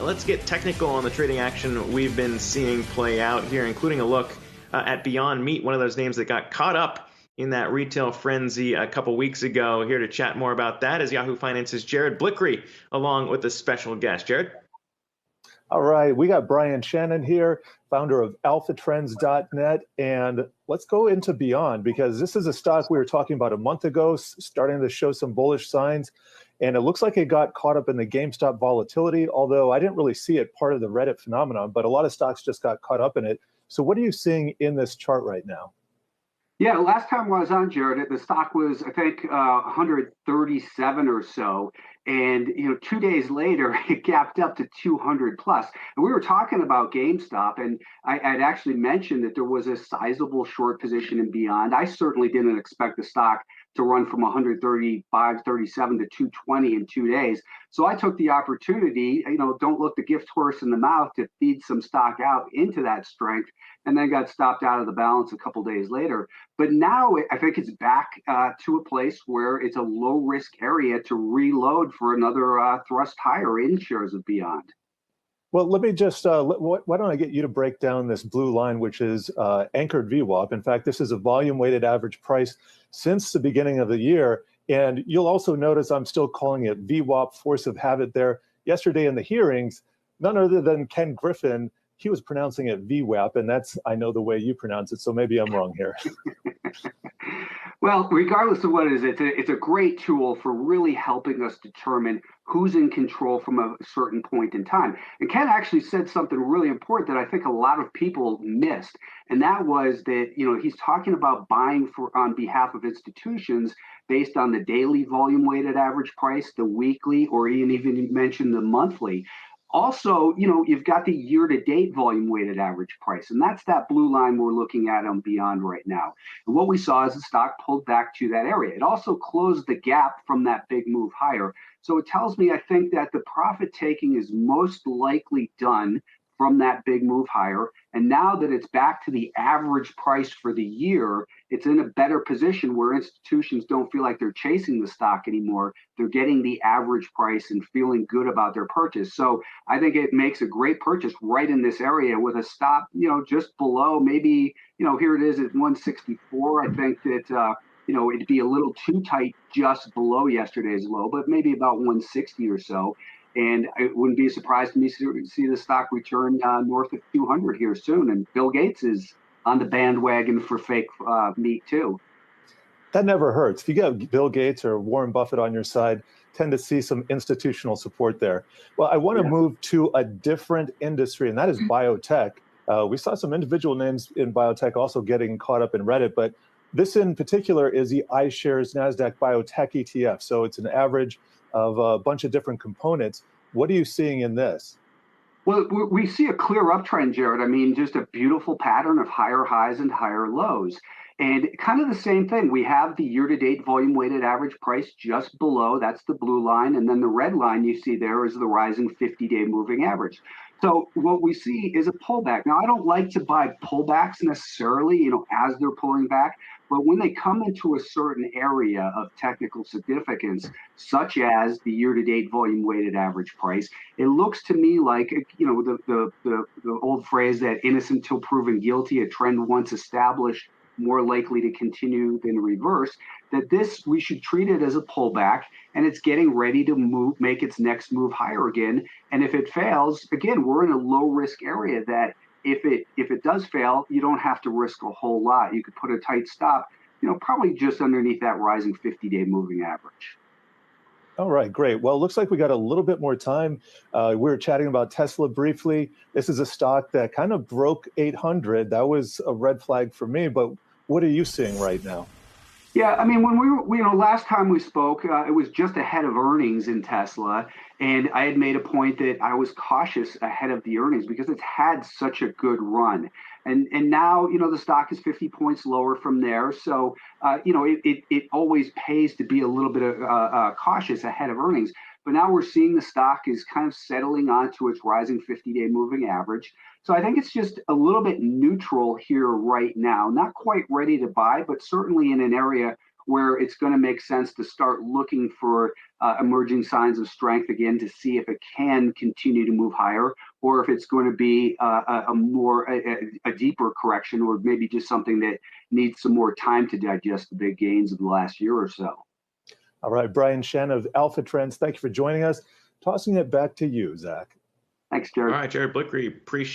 let's get technical on the trading action we've been seeing play out here, including a look at Beyond Meat, one of those names that got caught up in that retail frenzy a couple weeks ago. Here to chat more about that is Yahoo Finance's Jared Blickery, along with a special guest. Jared? All right, we got Brian Shannon here, founder of alphatrends.net, and let's go into Beyond, because this is a stock we were talking about a month ago, starting to show some bullish signs, and it looks like it got caught up in the GameStop volatility, although I didn't really see it part of the Reddit phenomenon, but a lot of stocks just got caught up in it. So what are you seeing in this chart right now? Yeah, last time I was on, Jared, the stock was, I think, 137 or so. And, 2 days later, it gapped up to 200 plus. And we were talking about GameStop, and I'd actually mentioned that there was a sizable short position in Beyond. I certainly didn't expect the stock to run from 135, 37 to 220 in 2 days. So I took the opportunity, don't look the gift horse in the mouth, to feed some stock out into that strength, and then got stopped out of the balance a couple days later. But now I think it's back to a place where it's a low risk area to reload for another thrust higher in shares of Beyond. Well, let me just, why don't I get you to break down this blue line, which is anchored VWAP. In fact, this is a volume weighted average price since the beginning of the year. And you'll also notice I'm still calling it VWAP, force of habit there. Yesterday in the hearings, none other than Ken Griffin, he was pronouncing it VWAP, and that's, I know, the way you pronounce it, so maybe I'm wrong here. Well, regardless of what it is, it's a great tool for really helping us determine who's in control from a certain point in time. And Ken actually said something really important that I think a lot of people missed, and that was that, he's talking about buying on behalf of institutions based on the daily volume weighted average price, the weekly, or even mentioned the monthly. Also, you've got the year-to-date volume weighted average price, and that's that blue line we're looking at on Beyond right now. And what we saw is the stock pulled back to that area. It also closed the gap from that big move higher. So it tells me, I think, that the profit taking is most likely done from that big move higher. And now that it's back to the average price for the year, it's in a better position where institutions don't feel like they're chasing the stock anymore. They're getting the average price and feeling good about their purchase. So I think it makes a great purchase right in this area with a stop, just below, maybe, here it is at 164. I think that, it'd be a little too tight just below yesterday's low, but maybe about 160 or so. And it wouldn't be a surprise to me to see the stock return north of 200 here soon. And Bill Gates is on the bandwagon for fake meat too. That never hurts. If you get Bill Gates or Warren Buffett on your side, tend to see some institutional support there. Well, I want to move to a different industry, and that is biotech. We saw some individual names in biotech also getting caught up in Reddit, but this in particular is the Ishares Nasdaq Biotech ETF. So it's an average of a bunch of different components. What are you seeing in this? Well, we see a clear uptrend, Jared. I mean, just a beautiful pattern of higher highs and higher lows. And kind of the same thing. We have the year-to-date volume-weighted average price just below. That's the blue line. And then the red line you see there is the rising 50-day moving average. So what we see is a pullback. Now, I don't like to buy pullbacks necessarily, as they're pulling back. But when they come into a certain area of technical significance, such as the year-to-date volume-weighted average price, it looks to me like, the old phrase that innocent till proven guilty, a trend once established, more likely to continue than reverse, that this, we should treat it as a pullback, and it's getting ready to make its next move higher again. And if it fails, again, we're in a low-risk area that if it does fail, you don't have to risk a whole lot. You could put a tight stop, probably just underneath that rising 50-day moving average. All right, great. Well, it looks like we got a little bit more time. We were chatting about Tesla briefly. This is a stock that kind of broke 800. That was a red flag for me, but what are you seeing right now? Yeah, I mean, when we last time we spoke, it was just ahead of earnings in Tesla. And I had made a point that I was cautious ahead of the earnings because it's had such a good run. And now, the stock is 50 points lower from there. So, it always pays to be a little bit cautious ahead of earnings. But now we're seeing the stock is kind of settling onto its rising 50-day moving average. So I think it's just a little bit neutral here right now. Not quite ready to buy, but certainly in an area where it's going to make sense to start looking for emerging signs of strength again to see if it can continue to move higher, or if it's going to be a deeper correction, or maybe just something that needs some more time to digest the big gains of the last year or so. All right, Brian Shannon of Alpha Trends, thank you for joining us. Tossing it back to you, Zach. Thanks, Jared. All right, Jared Blickery, appreciate